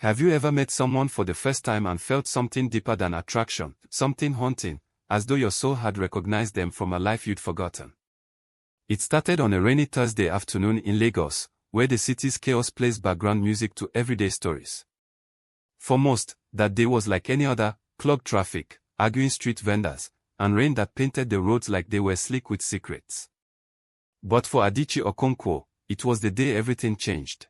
Have you ever met someone for the first time and felt something deeper than attraction, something haunting, as though your soul had recognized them from a life you'd forgotten? It started on a rainy Thursday afternoon in Lagos, where the city's chaos plays background music to everyday stories. For most, that day was like any other: clogged traffic, arguing street vendors, and rain that painted the roads like they were slick with secrets. But for Adichie Okonkwo, it was the day everything changed.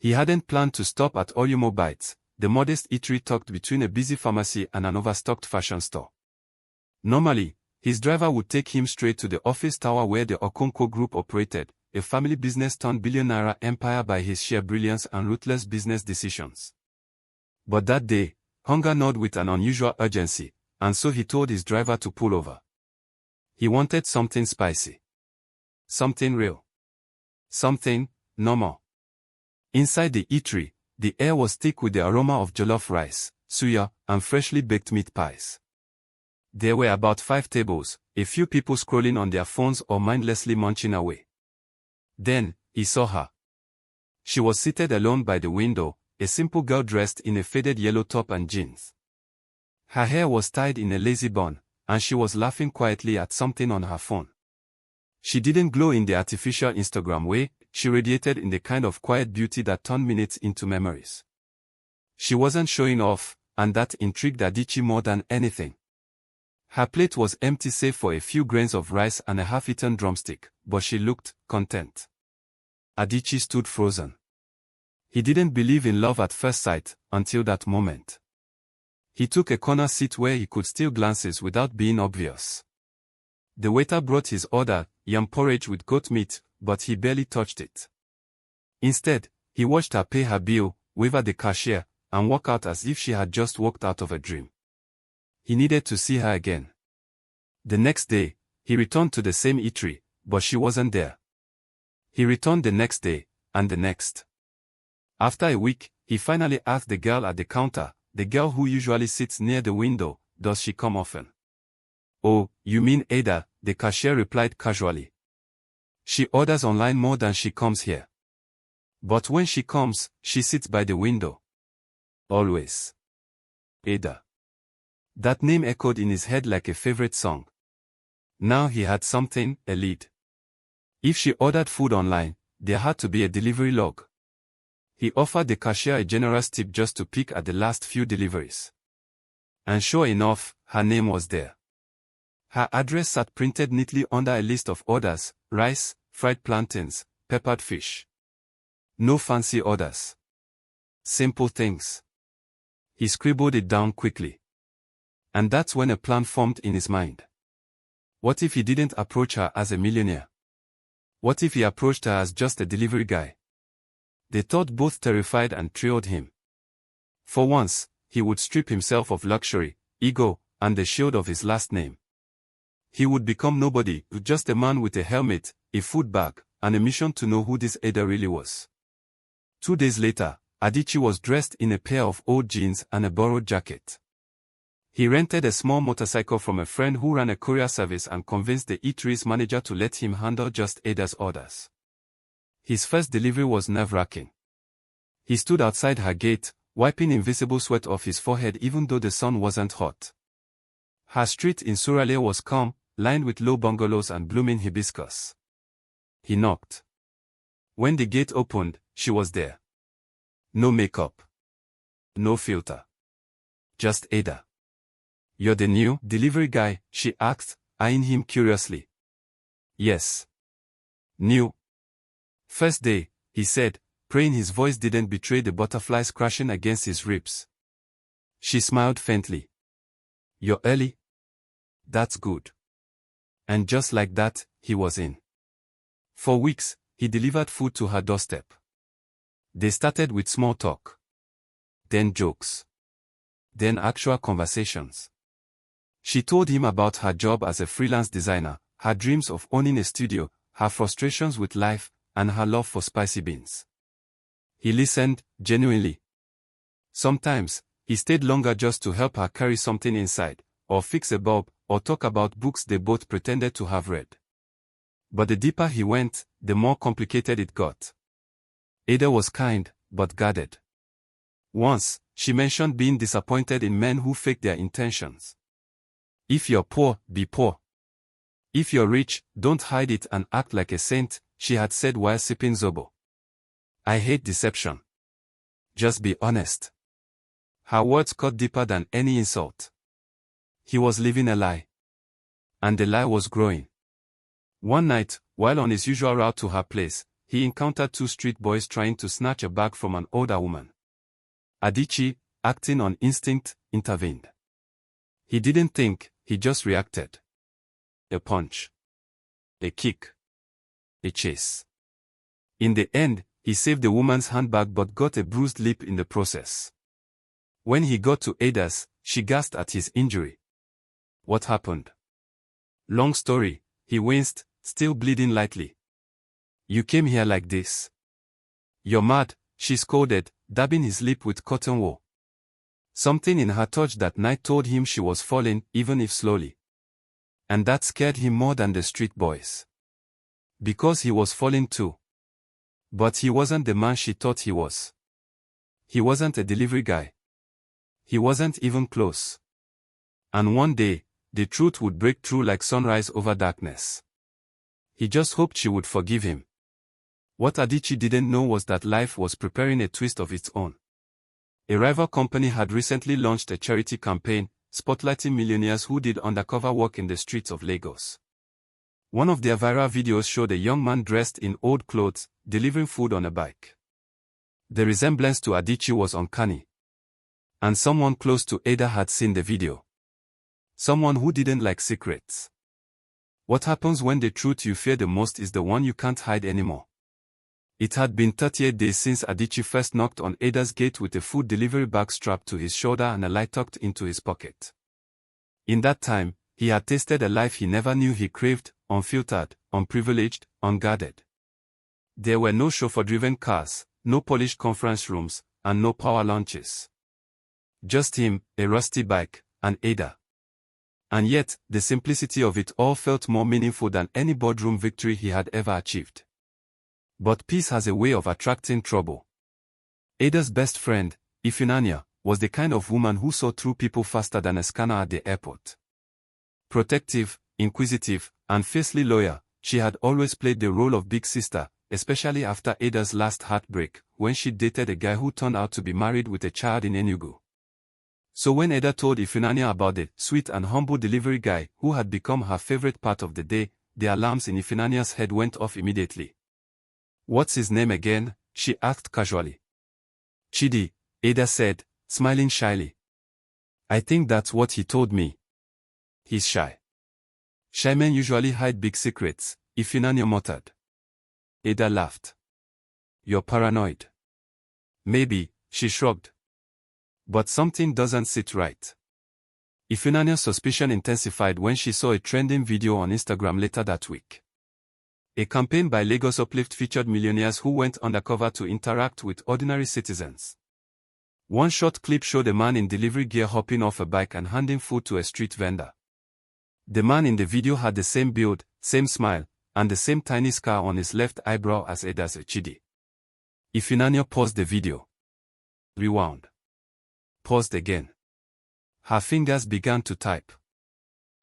He hadn't planned to stop at Oyumo Bites, the modest eatery tucked between a busy pharmacy and an overstocked fashion store. Normally, his driver would take him straight to the office tower where the Okonkwo Group operated, a family business turned billionaire empire by his sheer brilliance and ruthless business decisions. But that day, hunger gnawed with an unusual urgency, and so he told his driver to pull over. He wanted something spicy. Something real. Something normal. Inside the eatery, the air was thick with the aroma of jollof rice, suya, and freshly baked meat pies. There were about 5 tables, a few people scrolling on their phones or mindlessly munching away. Then, he saw her. She was seated alone by the window, a simple girl dressed in a faded yellow top and jeans. Her hair was tied in a lazy bun, and she was laughing quietly at something on her phone. She didn't glow in the artificial Instagram way, she radiated in the kind of quiet beauty that turned minutes into memories. She wasn't showing off, and that intrigued Adichie more than anything. Her plate was empty save for a few grains of rice and a half-eaten drumstick, but she looked content. Adichie stood frozen. He didn't believe in love at first sight, until that moment. He took a corner seat where he could steal glances without being obvious. The waiter brought his order, yam porridge with goat meat, but he barely touched it. Instead, he watched her pay her bill, wave at the cashier, and walk out as if she had just walked out of a dream. He needed to see her again. The next day, he returned to the same eatery, but she wasn't there. He returned the next day, and the next. After a week, he finally asked the girl at the counter, the girl who usually sits near the window, "Does she come often?" "Oh, you mean Ada," the cashier replied casually. "She orders online more than she comes here. But when she comes, she sits by the window. Always." Ada. That name echoed in his head like a favorite song. Now he had something, a lead. If she ordered food online, there had to be a delivery log. He offered the cashier a generous tip just to pick at the last few deliveries. And sure enough, her name was there. Her address sat printed neatly under a list of orders: rice, fried plantains, peppered fish. No fancy orders. Simple things. He scribbled it down quickly. And that's when a plan formed in his mind. What if he didn't approach her as a millionaire? What if he approached her as just a delivery guy? The thought both terrified and thrilled him. For once, he would strip himself of luxury, ego, and the shield of his last name. He would become nobody, just a man with a helmet, a food bag, and a mission to know who this Ada really was. 2 days later, Adichie was dressed in a pair of old jeans and a borrowed jacket. He rented a small motorcycle from a friend who ran a courier service and convinced the eatery's manager to let him handle just Ada's orders. His first delivery was nerve-wracking. He stood outside her gate, wiping invisible sweat off his forehead even though the sun wasn't hot. Her street in Suralere was calm, lined with low bungalows and blooming hibiscus. He knocked. When the gate opened, she was there. No makeup. No filter. Just Ada. "You're the new delivery guy?" she asked, eyeing him curiously. "Yes." "New." "First day," he said, praying his voice didn't betray the butterflies crashing against his ribs. She smiled faintly. "You're early?" "That's good." And just like that, he was in. For weeks, he delivered food to her doorstep. They started with small talk. Then jokes. Then actual conversations. She told him about her job as a freelance designer, her dreams of owning a studio, her frustrations with life, and her love for spicy beans. He listened, genuinely. Sometimes, he stayed longer just to help her carry something inside, or fix a bulb, or talk about books they both pretended to have read. But the deeper he went, the more complicated it got. Ada was kind, but guarded. Once, she mentioned being disappointed in men who fake their intentions. If you're poor, be poor. If you're rich, don't hide it and act like a saint, she had said while sipping zobo. I hate deception. Just be honest. Her words cut deeper than any insult. He was living a lie. And the lie was growing. One night, while on his usual route to her place, he encountered two street boys trying to snatch a bag from an older woman. Adichie, acting on instinct, intervened. He didn't think, he just reacted. A punch. A kick. A chase. In the end, he saved the woman's handbag but got a bruised lip in the process. When he got to Ada's, she gasped at his injury. What happened? Long story, he winced, still bleeding lightly. You came here like this. You're mad, she scolded, dabbing his lip with cotton wool. Something in her touch that night told him she was falling, even if slowly. And that scared him more than the street boys. Because he was falling too. But he wasn't the man she thought he was. He wasn't a delivery guy. He wasn't even close. And one day, the truth would break through like sunrise over darkness. He just hoped she would forgive him. What Adichie didn't know was that life was preparing a twist of its own. A rival company had recently launched a charity campaign, spotlighting millionaires who did undercover work in the streets of Lagos. One of their viral videos showed a young man dressed in old clothes, delivering food on a bike. The resemblance to Adichie was uncanny. And someone close to Ada had seen the video. Someone who didn't like secrets. What happens when the truth you fear the most is the one you can't hide anymore? It had been 38 days since Adichie first knocked on Ada's gate with a food delivery bag strapped to his shoulder and a light tucked into his pocket. In that time, he had tasted a life he never knew he craved, unfiltered, unprivileged, unguarded. There were no chauffeur-driven cars, no polished conference rooms, and no power lunches. Just him, a rusty bike, and Ada. And yet, the simplicity of it all felt more meaningful than any boardroom victory he had ever achieved. But peace has a way of attracting trouble. Ada's best friend, Ifunanya, was the kind of woman who saw through people faster than a scanner at the airport. Protective, inquisitive, and fiercely loyal, she had always played the role of big sister, especially after Ada's last heartbreak, when she dated a guy who turned out to be married with a child in Enugu. So when Ada told Ifunanya about the sweet and humble delivery guy who had become her favorite part of the day, the alarms in Ifunanya's head went off immediately. What's his name again? She asked casually. Chidi, Ada said, smiling shyly. I think that's what he told me. He's shy. Shy men usually hide big secrets, Ifunanya muttered. Ada laughed. You're paranoid. Maybe, she shrugged. But something doesn't sit right. Ifunanya's suspicion intensified when she saw a trending video on Instagram later that week. A campaign by Lagos Uplift featured millionaires who went undercover to interact with ordinary citizens. One short clip showed a man in delivery gear hopping off a bike and handing food to a street vendor. The man in the video had the same build, same smile, and the same tiny scar on his left eyebrow as Ada's Chidi. Ifunanya paused the video. Rewound. Paused again. Her fingers began to type.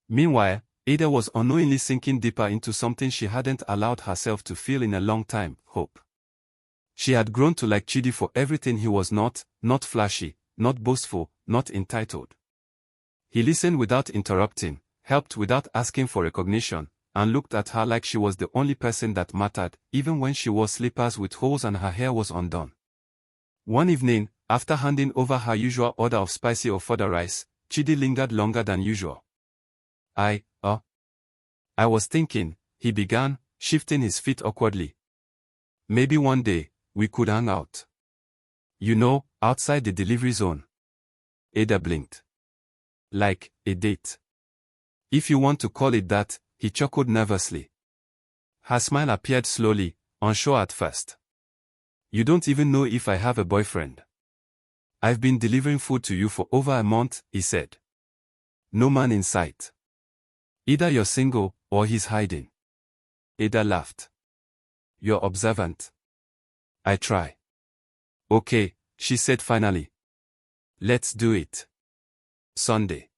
Meanwhile, Ada was unknowingly sinking deeper into something she hadn't allowed herself to feel in a long time, hope. She had grown to like Chidi for everything he was not flashy, not boastful, not entitled. He listened without interrupting, helped without asking for recognition, and looked at her like she was the only person that mattered, even when she wore slippers with holes and her hair was undone. One evening, after handing over her usual order of spicy or further rice, Chidi lingered longer than usual. I was thinking, he began, shifting his feet awkwardly. Maybe one day, we could hang out. You know, outside the delivery zone. Ada blinked. Like, a date. If you want to call it that, he chuckled nervously. Her smile appeared slowly, unsure at first. You don't even know if I have a boyfriend. I've been delivering food to you for over a month, he said. No man in sight. Either you're single, or he's hiding. Ada laughed. You're observant. I try. Okay, she said finally. Let's do it. Sunday.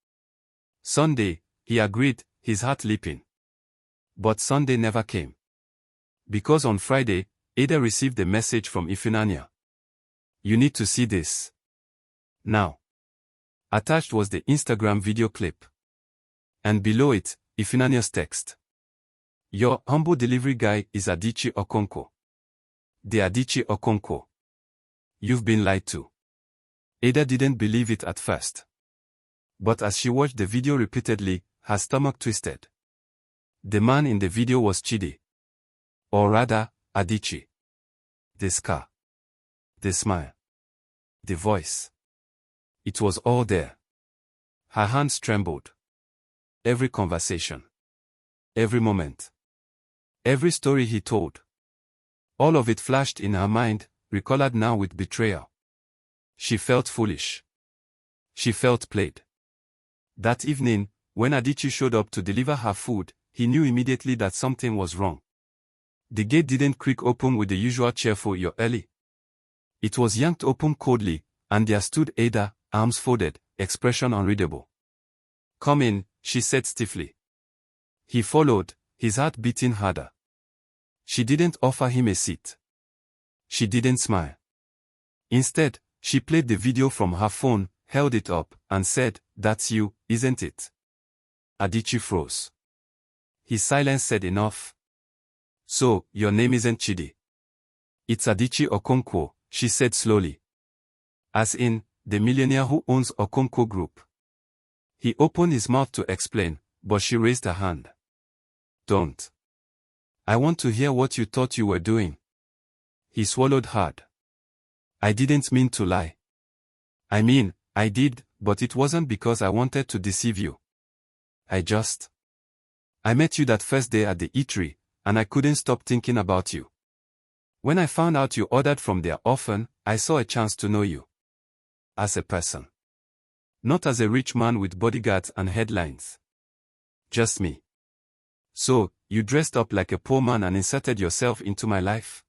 Sunday, he agreed, his heart leaping. But Sunday never came. Because on Friday, Ada received a message from Ifunanya. You need to see this. Now. Attached was the Instagram video clip. And below it, Ifunanya's text. Your humble delivery guy is Adichie Okonkwo. The Adichie Okonkwo. You've been lied to. Ada didn't believe it at first. But as she watched the video repeatedly, her stomach twisted. The man in the video was Chidi. Or rather, Adichie. The scar. The smile. The voice. It was all there. Her hands trembled. Every conversation. Every moment. Every story he told. All of it flashed in her mind, recolored now with betrayal. She felt foolish. She felt played. That evening, when Adichie showed up to deliver her food, he knew immediately that something was wrong. The gate didn't creak open with the usual cheerful "You're early." It was yanked open coldly, and there stood Ada, arms folded, expression unreadable. Come in, she said stiffly. He followed, his heart beating harder. She didn't offer him a seat. She didn't smile. Instead, she played the video from her phone, held it up, and said, "That's you, isn't it?" Adichie froze. His silence said enough. So, your name isn't Chidi. It's Adichie Okonkwo, she said slowly. As in, the millionaire who owns Okonkwo Group. He opened his mouth to explain, but she raised her hand. Don't. I want to hear what you thought you were doing. He swallowed hard. I didn't mean to lie. I mean, I did, but it wasn't because I wanted to deceive you. I met you that first day at the eatery, and I couldn't stop thinking about you. When I found out you ordered from there often, I saw a chance to know you. As a person. Not as a rich man with bodyguards and headlines. Just me. So, you dressed up like a poor man and inserted yourself into my life?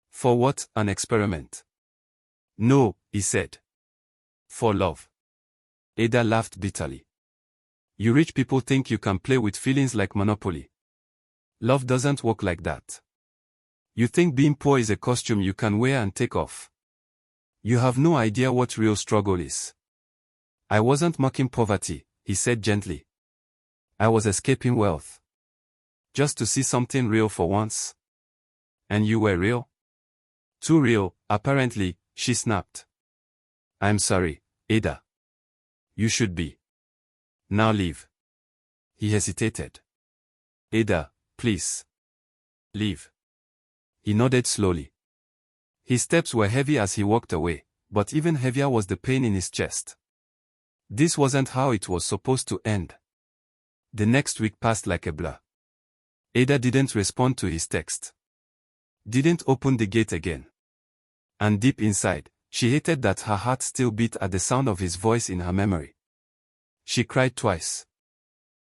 For what, an experiment? No, he said. For love. Ada laughed bitterly. You rich people think you can play with feelings like Monopoly. Love doesn't work like that. You think being poor is a costume you can wear and take off. You have no idea what real struggle is. I wasn't mocking poverty, he said gently. I was escaping wealth. Just to see something real for once. And you were real? Too real, apparently, she snapped. I'm sorry, Ada. You should be. Now leave. He hesitated. Ada, please. Leave. He nodded slowly. His steps were heavy as he walked away, but even heavier was the pain in his chest. This wasn't how it was supposed to end. The next week passed like a blur. Ada didn't respond to his text. Didn't open the gate again. And deep inside, she hated that her heart still beat at the sound of his voice in her memory. She cried twice.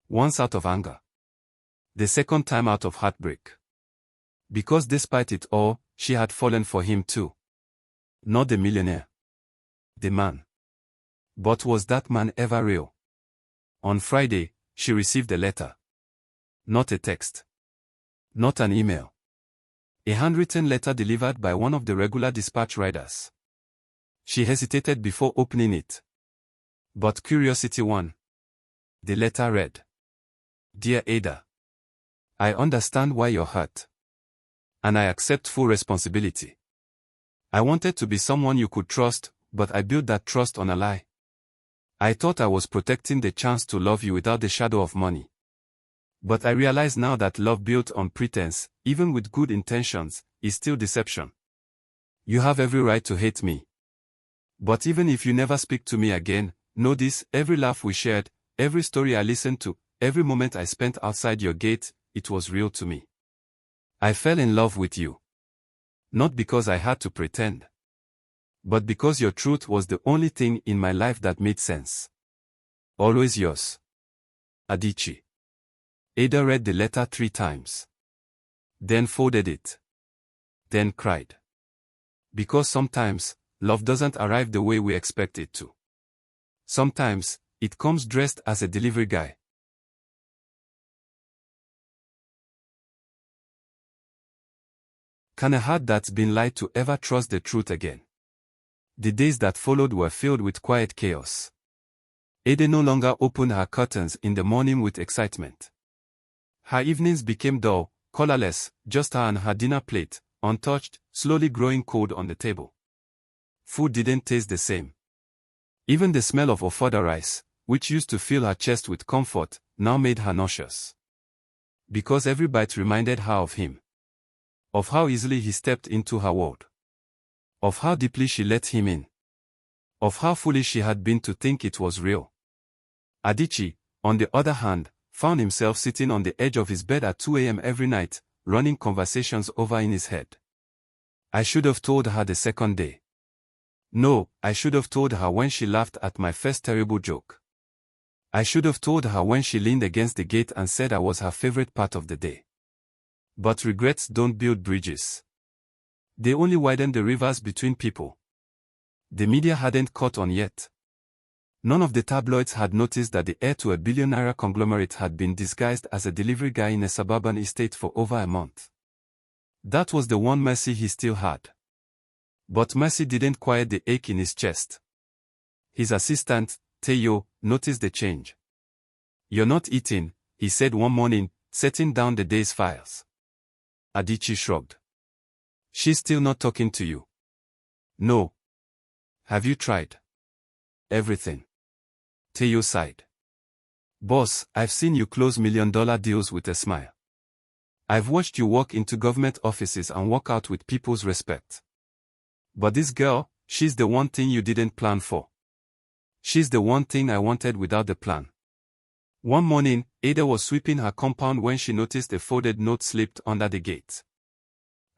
Once out of anger. The second time out of heartbreak. Because despite it all, she had fallen for him too. Not the millionaire. The man. But was that man ever real? On Friday, she received a letter. Not a text. Not an email. A handwritten letter delivered by one of the regular dispatch riders. She hesitated before opening it. But curiosity won. The letter read. Dear Ada. I understand why you're hurt. And I accept full responsibility. I wanted to be someone you could trust, but I built that trust on a lie. I thought I was protecting the chance to love you without the shadow of money. But I realize now that love built on pretense, even with good intentions, is still deception. You have every right to hate me. But even if you never speak to me again, know this: every laugh we shared, every story I listened to, every moment I spent outside your gate, it was real to me. I fell in love with you. Not because I had to pretend. But because your truth was the only thing in my life that made sense. Always yours. Adichie. Ada read the letter 3 times. Then folded it. Then cried. Because sometimes, love doesn't arrive the way we expect it to. Sometimes, it comes dressed as a delivery guy. Can a heart that's been lied to ever trust the truth again? The days that followed were filled with quiet chaos. Ada no longer opened her curtains in the morning with excitement. Her evenings became dull, colorless, just her and her dinner plate, untouched, slowly growing cold on the table. Food didn't taste the same. Even the smell of ofada rice, which used to fill her chest with comfort, now made her nauseous. Because every bite reminded her of him. Of how easily he stepped into her world. Of how deeply she let him in. Of how foolish she had been to think it was real. Adichie, on the other hand, found himself sitting on the edge of his bed at 2 a.m. every night, running conversations over in his head. I should have told her the second day. No, I should have told her when she laughed at my first terrible joke. I should have told her when she leaned against the gate and said I was her favorite part of the day. But regrets don't build bridges. They only widen the rivers between people. The media hadn't caught on yet. None of the tabloids had noticed that the heir to a billionaire conglomerate had been disguised as a delivery guy in a suburban estate for over a month. That was the one mercy he still had. But mercy didn't quiet the ache in his chest. His assistant, Teo, noticed the change. "You're not eating," he said one morning, setting down the day's files. Adichie shrugged. "She's still not talking to you?" "No." "Have you tried?" "Everything." Teo sighed. "Boss, I've seen you close million-dollar deals with a smile. I've watched you walk into government offices and walk out with people's respect. But this girl, she's the one thing you didn't plan for. She's the one thing I wanted without the plan." One morning, Ada was sweeping her compound when she noticed a folded note slipped under the gate.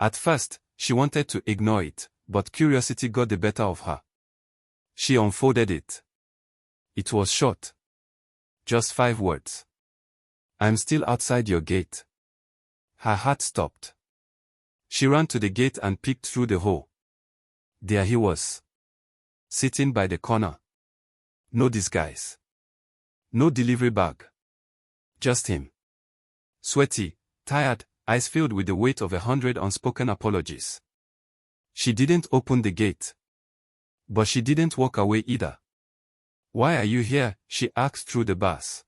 At first, she wanted to ignore it, but curiosity got the better of her. She unfolded it. It was short. Just 5 words. "I'm still outside your gate." Her heart stopped. She ran to the gate and peeked through the hole. There he was. Sitting by the corner. No disguise. No delivery bag. Just him. Sweaty, tired, eyes filled with the weight of 100 unspoken apologies. She didn't open the gate. But she didn't walk away either. "Why are you here?" she asked through the bars.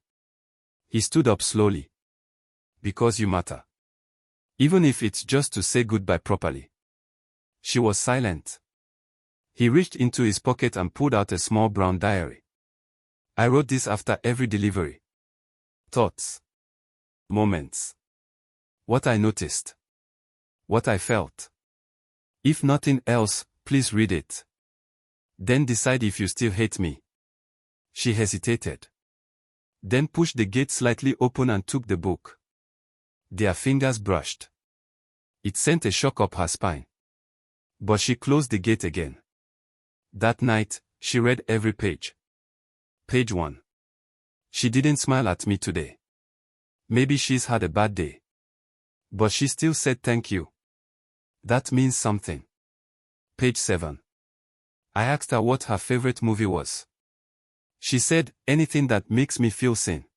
He stood up slowly. "Because you matter. Even if it's just to say goodbye properly." She was silent. He reached into his pocket and pulled out a small brown diary. "I wrote this after every delivery. Thoughts. Moments. What I noticed. What I felt. If nothing else, please read it. Then decide if you still hate me." She hesitated. Then pushed the gate slightly open and took the book. Their fingers brushed. It sent a shock up her spine. But she closed the gate again. That night, she read every page. Page 1. "She didn't smile at me today. Maybe she's had a bad day. But she still said thank you. That means something." Page 7. "I asked her what her favorite movie was. She said, anything that makes me feel seen.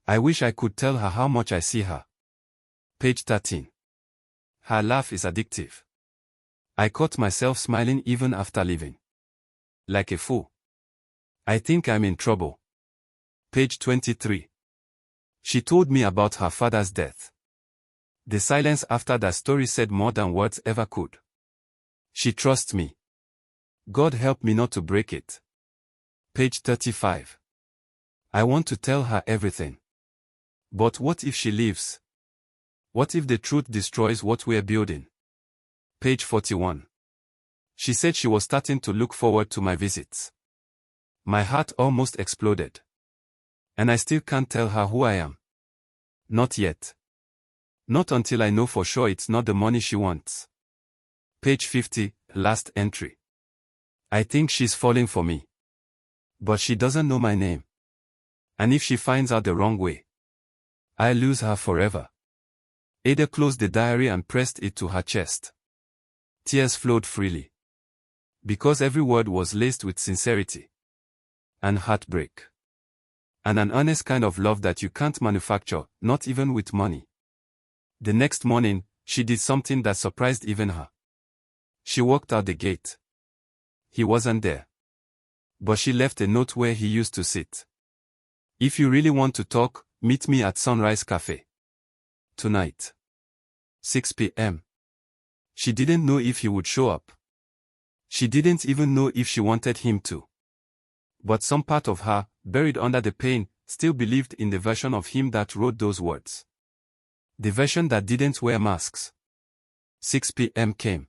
I wish I could tell her how much I see her." Page 13. "Her laugh is addictive. I caught myself smiling even after leaving. Like a fool. I think I'm in trouble." Page 23. "She told me about her father's death. The silence after that story said more than words ever could. She trusts me. God help me not to break it." Page 35. "I want to tell her everything. But what if she leaves? What if the truth destroys what we're building?" Page 41. "She said she was starting to look forward to my visits. My heart almost exploded. And I still can't tell her who I am. Not yet. Not until I know for sure it's not the money she wants." Page 50, last entry. "I think she's falling for me. But she doesn't know my name. And if she finds out the wrong way, I lose her forever." Ada closed the diary and pressed it to her chest. Tears flowed freely. Because every word was laced with sincerity. And heartbreak. And an honest kind of love that you can't manufacture, not even with money. The next morning, she did something that surprised even her. She walked out the gate. He wasn't there. But she left a note where he used to sit. If you really want to talk, meet me at Sunrise Cafe. Tonight. 6 p.m. She didn't know if he would show up. She didn't even know if she wanted him to. But some part of her, buried under the pain, still believed in the version of him that wrote those words. The version that didn't wear masks. 6 p.m. came.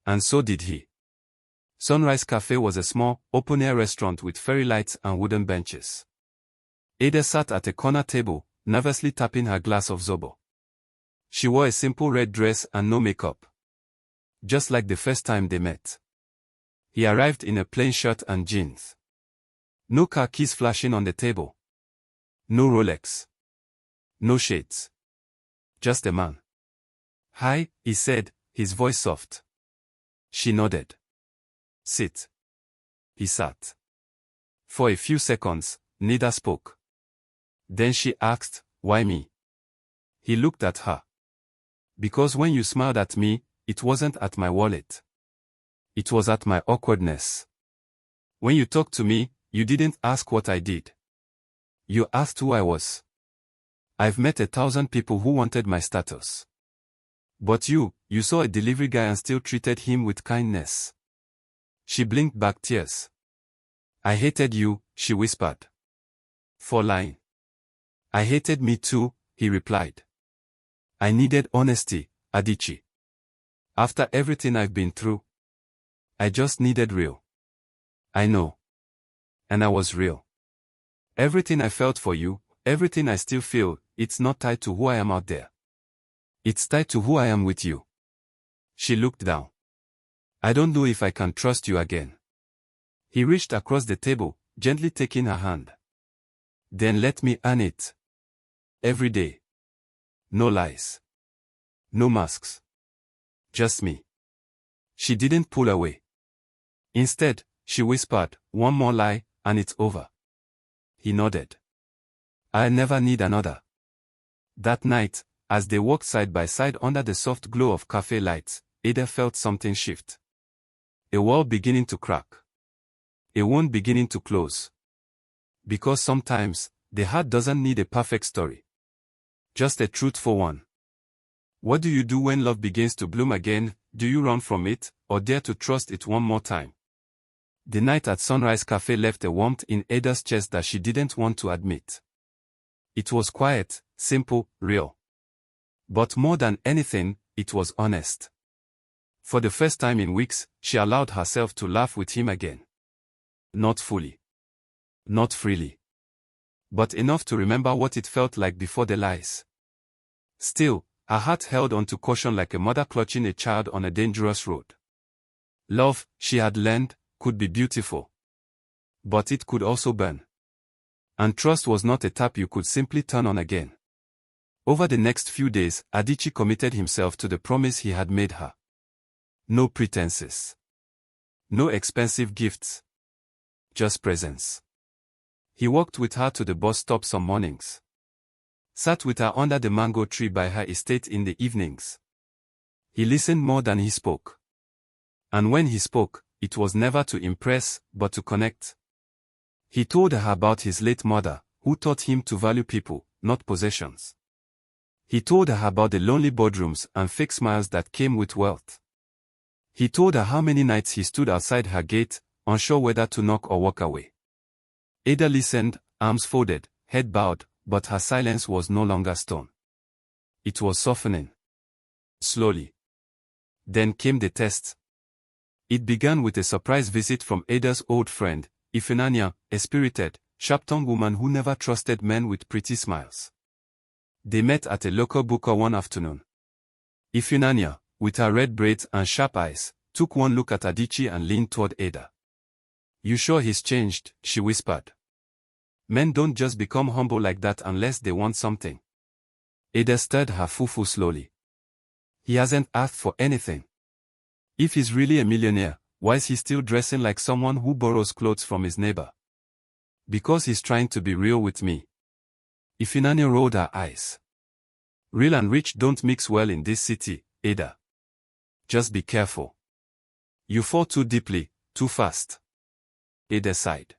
And so did he. Sunrise Cafe was a small, open-air restaurant with fairy lights and wooden benches. Ada sat at a corner table, nervously tapping her glass of zobo. She wore a simple red dress and no makeup. Just like the first time they met. He arrived in a plain shirt and jeans. No car keys flashing on the table. No Rolex. No shades. Just a man. Hi, he said, his voice soft. She nodded. Sit. He sat. For a few seconds, neither spoke. Then she asked, why me? He looked at her. Because when you smiled at me, it wasn't at my wallet. It was at my awkwardness. When you talked to me, you didn't ask what I did. You asked who I was. I've met 1,000 people who wanted my status. But you saw a delivery guy and still treated him with kindness. She blinked back tears. I hated you, she whispered. For lying. I hated me too, he replied. I needed honesty, Adichie. After everything I've been through, I just needed real. I know. And I was real. Everything I felt for you, everything I still feel, it's not tied to who I am out there. It's tied to who I am with you. She looked down. I don't know if I can trust you again. He reached across the table, gently taking her hand. Then let me earn it. Every day. No lies. No masks. Just me. She didn't pull away. Instead, she whispered, one more lie, and it's over. He nodded. I'll never need another. That night, as they walked side by side under the soft glow of cafe lights, Ada felt something shift. A wall beginning to crack. A wound beginning to close. Because sometimes, the heart doesn't need a perfect story. Just a truthful one. What do you do when love begins to bloom again? Do you run from it, or dare to trust it one more time? The night at Sunrise Cafe left a warmth in Ada's chest that she didn't want to admit. It was quiet, simple, real. But more than anything, it was honest. For the first time in weeks, she allowed herself to laugh with him again. Not fully. Not freely. But enough to remember what it felt like before the lies. Still, her heart held on to caution like a mother clutching a child on a dangerous road. Love, she had learned, could be beautiful. But it could also burn. And trust was not a tap you could simply turn on again. Over the next few days, Adichie committed himself to the promise he had made her. No pretenses. No expensive gifts. Just presence. He walked with her to the bus stop some mornings. Sat with her under the mango tree by her estate in the evenings. He listened more than he spoke. And when he spoke, it was never to impress, but to connect. He told her about his late mother, who taught him to value people, not possessions. He told her about the lonely boardrooms and fake smiles that came with wealth. He told her how many nights he stood outside her gate, unsure whether to knock or walk away. Ada listened, arms folded, head bowed, but her silence was no longer stone. It was softening. Slowly. Then came the test. It began with a surprise visit from Ada's old friend, Ifunanya, a spirited, sharp-tongued woman who never trusted men with pretty smiles. They met at a local booker one afternoon. Ifunanya, with her red braids and sharp eyes, took one look at Adichie and leaned toward Ada. You sure he's changed? She whispered. Men don't just become humble like that unless they want something. Ada stirred her fufu slowly. He hasn't asked for anything. If he's really a millionaire, Why is he still dressing like someone who borrows clothes from his neighbor? Because he's trying to be real with me. Ifinanya rolled her eyes. Real and rich don't mix well in this city, Ada. Just be careful. You fall too deeply, too fast. Ada sighed.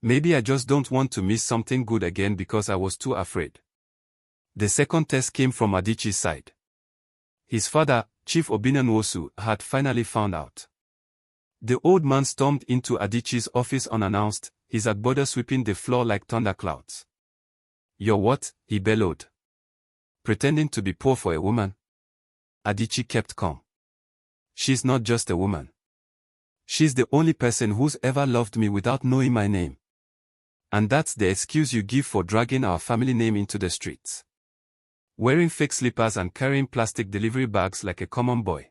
Maybe I just don't want to miss something good again because I was too afraid. The second test came from Adichie's side. His father, Chief Obinanwosu, had finally found out. The old man stormed into Adichie's office unannounced, his agbada sweeping the floor like thunderclouds. "You're what?" he bellowed. "Pretending to be poor for a woman?" Adichie kept calm. "She's not just a woman. She's the only person who's ever loved me without knowing my name. And that's the excuse you give for dragging our family name into the streets. Wearing fake slippers and carrying plastic delivery bags like a common boy.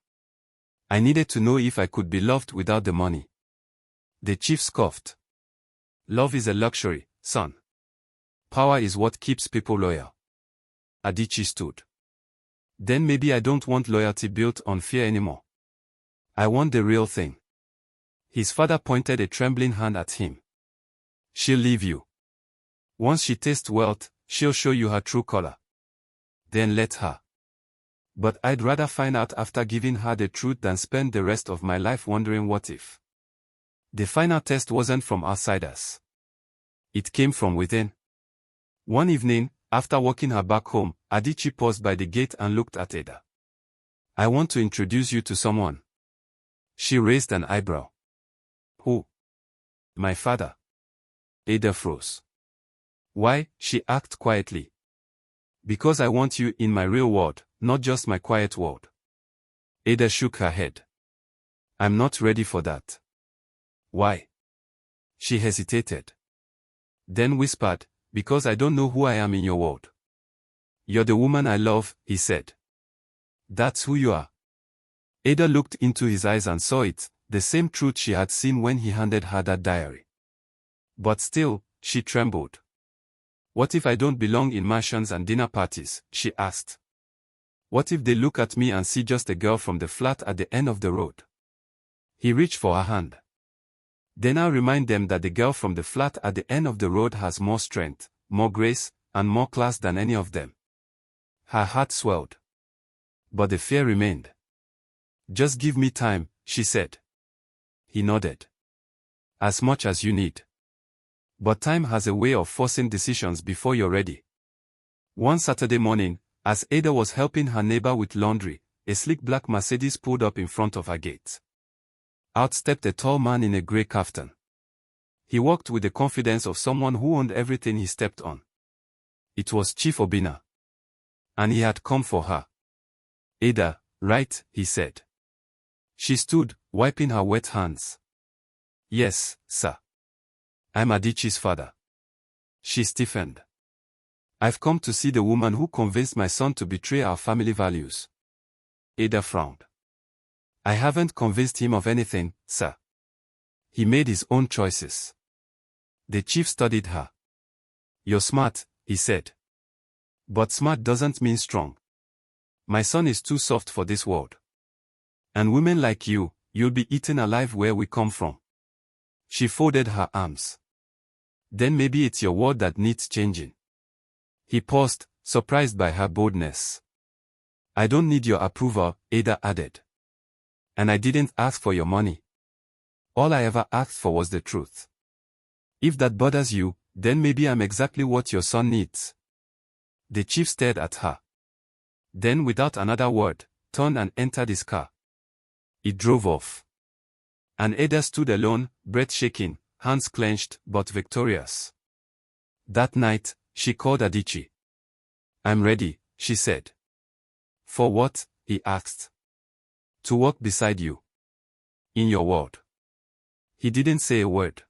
I needed to know if I could be loved without the money." The chief scoffed. "Love is a luxury, son. Power is what keeps people loyal." Adichie stood. "Then maybe I don't want loyalty built on fear anymore. I want the real thing." His father pointed a trembling hand at him. "She'll leave you. Once she tastes wealth, she'll show you her true color. Then let her. But I'd rather find out after giving her the truth than spend the rest of my life wondering what if." The final test wasn't from outsiders. It came from within. One evening, after walking her back home, Adichie paused by the gate and looked at Ada. "I want to introduce you to someone." She raised an eyebrow. "Who?" "My father." Ada froze. "Why?" she asked quietly. "Because I want you in my real world, not just my quiet world." Ada shook her head. "I'm not ready for that." "Why?" She hesitated. Then whispered, "Because I don't know who I am in your world." "You're the woman I love," he said. "That's who you are." Ada looked into his eyes and saw it, the same truth she had seen when he handed her that diary. But still, she trembled. "What if I don't belong in mansions and dinner parties?" she asked. "What if they look at me and see just a girl from the flat at the end of the road?" He reached for her hand. "Then I'll remind them that the girl from the flat at the end of the road has more strength, more grace, and more class than any of them." Her heart swelled. But the fear remained. "Just give me time," she said. He nodded. "As much as you need. But time has a way of forcing decisions before you're ready." One Saturday morning, as Ada was helping her neighbor with laundry, a sleek black Mercedes pulled up in front of her gate. Out stepped a tall man in a grey kaftan. He walked with the confidence of someone who owned everything he stepped on. It was Chief Obina. And he had come for her. "Ada, right?" he said. She stood, wiping her wet hands. "Yes, sir. I'm Adichie's father." She stiffened. "I've come to see the woman who convinced my son to betray our family values." Ada frowned. "I haven't convinced him of anything, sir. He made his own choices." The chief studied her. "You're smart," he said. "But smart doesn't mean strong. My son is too soft for this world. And women like you, you'll be eaten alive where we come from." She folded her arms. "Then maybe it's your world that needs changing." He paused, surprised by her boldness. "I don't need your approval," Ada added. "And I didn't ask for your money. All I ever asked for was the truth. If that bothers you, then maybe I'm exactly what your son needs." The chief stared at her. Then without another word, turned and entered his car. It drove off. And Ada stood alone, breath shaking, hands clenched, but victorious. That night, she called Adichie. "I'm ready," she said. "For what?" he asked. "To walk beside you. In your world." He didn't say a word.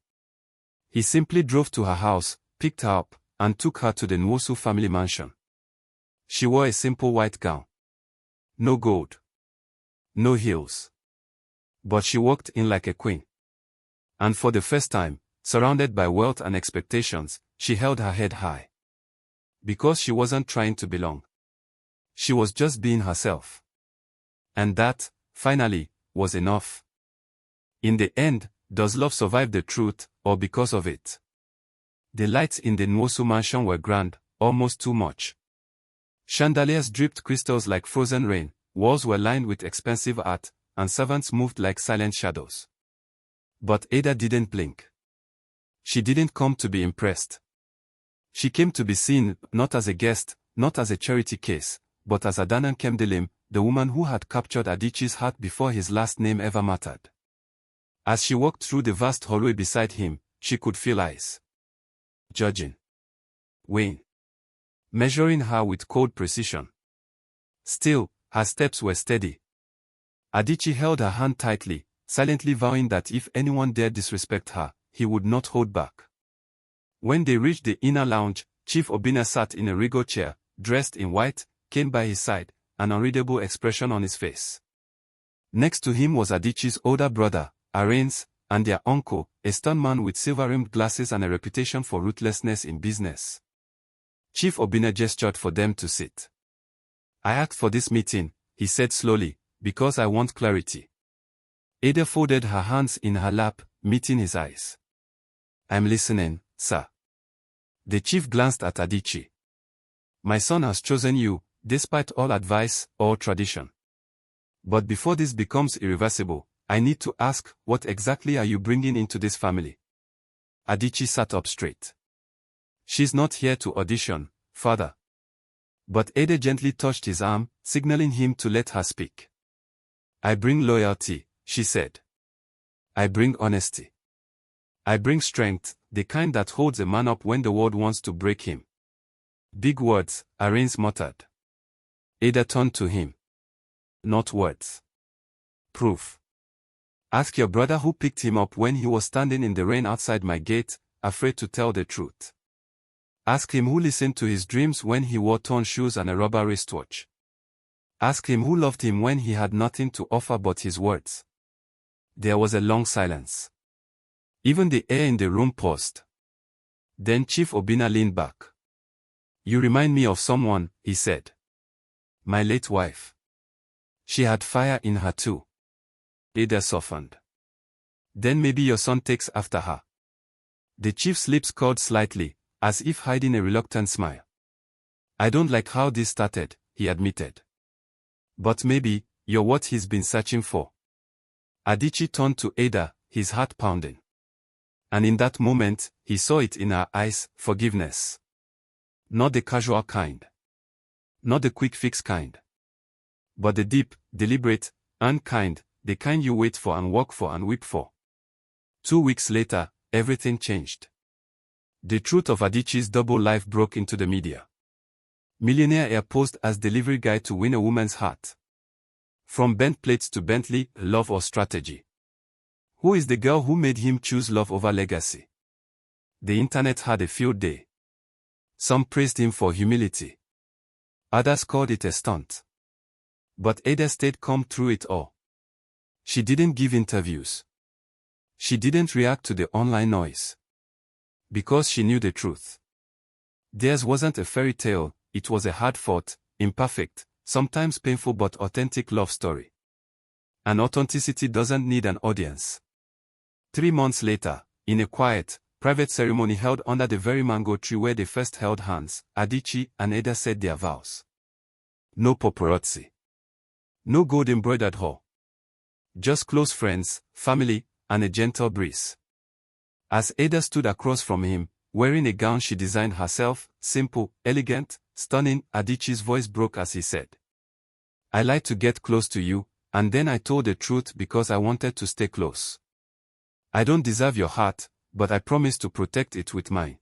He simply drove to her house, picked her up, and took her to the Nwosu family mansion. She wore a simple white gown. No gold. No heels. But she walked in like a queen. And for the first time, surrounded by wealth and expectations, she held her head high. Because she wasn't trying to belong. She was just being herself. And that, finally, was enough. In the end, does love survive the truth, or because of it? The lights in the Nwosu mansion were grand, almost too much. Chandeliers dripped crystals like frozen rain, walls were lined with expensive art, and servants moved like silent shadows. But Ada didn't blink. She didn't come to be impressed. She came to be seen, not as a guest, not as a charity case, but as Adana Kemdelim, the woman who had captured Adichie's heart before his last name ever mattered. As she walked through the vast hallway beside him, she could feel eyes. Judging. Weighing. Measuring her with cold precision. Still, her steps were steady. Adichie held her hand tightly, silently vowing that if anyone dared disrespect her, he would not hold back. When they reached the inner lounge, Chief Obinna sat in a regal chair, dressed in white, cane by his side, an unreadable expression on his face. Next to him was Adichie's older brother, Arens, and their uncle, a stern man with silver-rimmed glasses and a reputation for ruthlessness in business. Chief Obinna gestured for them to sit. "I asked for this meeting," he said slowly, "because I want clarity." Ada folded her hands in her lap, meeting his eyes. "I'm listening, sir." The chief glanced at Adichie. "My son has chosen you, despite all advice, all tradition. But before this becomes irreversible, I need to ask, what exactly are you bringing into this family?" Adichie sat up straight. "She's not here to audition, father." But Ada gently touched his arm, signaling him to let her speak. "I bring loyalty," she said. "I bring honesty. I bring strength, the kind that holds a man up when the world wants to break him." "Big words," Arens muttered. Ada turned to him. "Not words. Proof. Ask your brother who picked him up when he was standing in the rain outside my gate, afraid to tell the truth. Ask him who listened to his dreams when he wore torn shoes and a rubber wristwatch. Ask him who loved him when he had nothing to offer but his words." There was a long silence. Even the air in the room paused. Then Chief Obinna leaned back. "You remind me of someone," he said. "My late wife. She had fire in her too." Ada softened. "Then maybe your son takes after her." The chief's lips curled slightly, as if hiding a reluctant smile. "I don't like how this started," he admitted. "But maybe, you're what he's been searching for." Adichie turned to Ada, his heart pounding. And in that moment, he saw it in her eyes, forgiveness. Not the casual kind. Not the quick fix kind. But the deep, deliberate, earned kind, the kind you wait for and work for and weep for. 2 weeks later, everything changed. The truth of Adichie's double life broke into the media. Billionaire Heir posed as delivery guy to win a woman's heart. From bent plates to Bentley, love or strategy. Who is the girl who made him choose love over legacy? The internet had a field day. Some praised him for humility. Others called it a stunt. But Ada stayed calm through it all. She didn't give interviews. She didn't react to the online noise. Because she knew the truth. Theirs wasn't a fairy tale, it was a hard-fought, imperfect, sometimes painful but authentic love story. And authenticity doesn't need an audience. 3 months later, in a quiet, private ceremony held under the very mango tree where they first held hands, Adichie and Ada said their vows. No paparazzi. No gold-embroidered hall. Just close friends, family, and a gentle breeze. As Ada stood across from him, wearing a gown she designed herself, simple, elegant, stunning, Adichie's voice broke as he said, "I lied to get close to you, and then I told the truth because I wanted to stay close. I don't deserve your heart, but I promise to protect it with mine."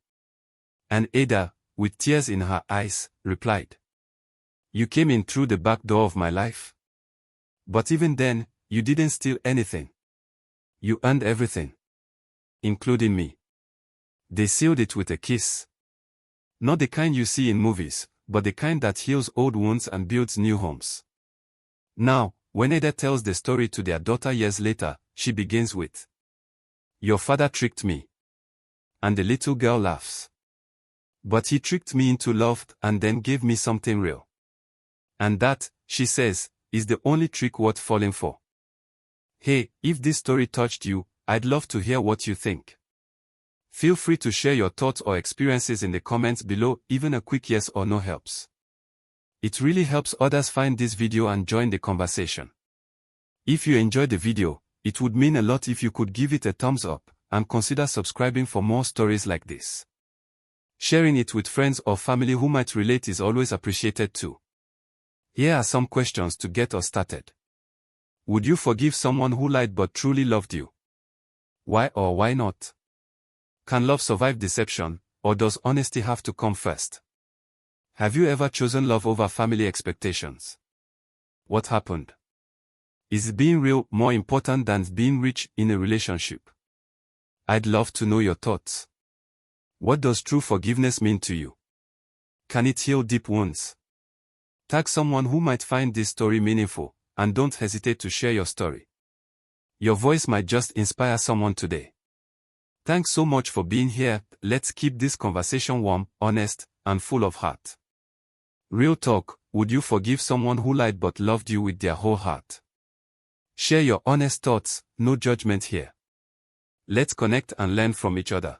And Ada, with tears in her eyes, replied, "You came in through the back door of my life. But even then, you didn't steal anything. You earned everything. Including me." They sealed it with a kiss. Not the kind you see in movies, but the kind that heals old wounds and builds new homes. Now, when Ada tells the story to their daughter years later, she begins with, "Your father tricked me." And the little girl laughs. "But he tricked me into love and then gave me something real. And that," she says, "is the only trick worth falling for." Hey, if this story touched you, I'd love to hear what you think. Feel free to share your thoughts or experiences in the comments below, even a quick yes or no helps. It really helps others find this video and join the conversation. If you enjoyed the video, it would mean a lot if you could give it a thumbs up, and consider subscribing for more stories like this. Sharing it with friends or family who might relate is always appreciated too. Here are some questions to get us started. Would you forgive someone who lied but truly loved you? Why or why not? Can love survive deception, or does honesty have to come first? Have you ever chosen love over family expectations? What happened? Is being real more important than being rich in a relationship? I'd love to know your thoughts. What does true forgiveness mean to you? Can it heal deep wounds? Tag someone who might find this story meaningful, and don't hesitate to share your story. Your voice might just inspire someone today. Thanks so much for being here. Let's keep this conversation warm, honest, and full of heart. Real talk, would you forgive someone who lied but loved you with their whole heart? Share your honest thoughts, no judgment here. Let's connect and learn from each other.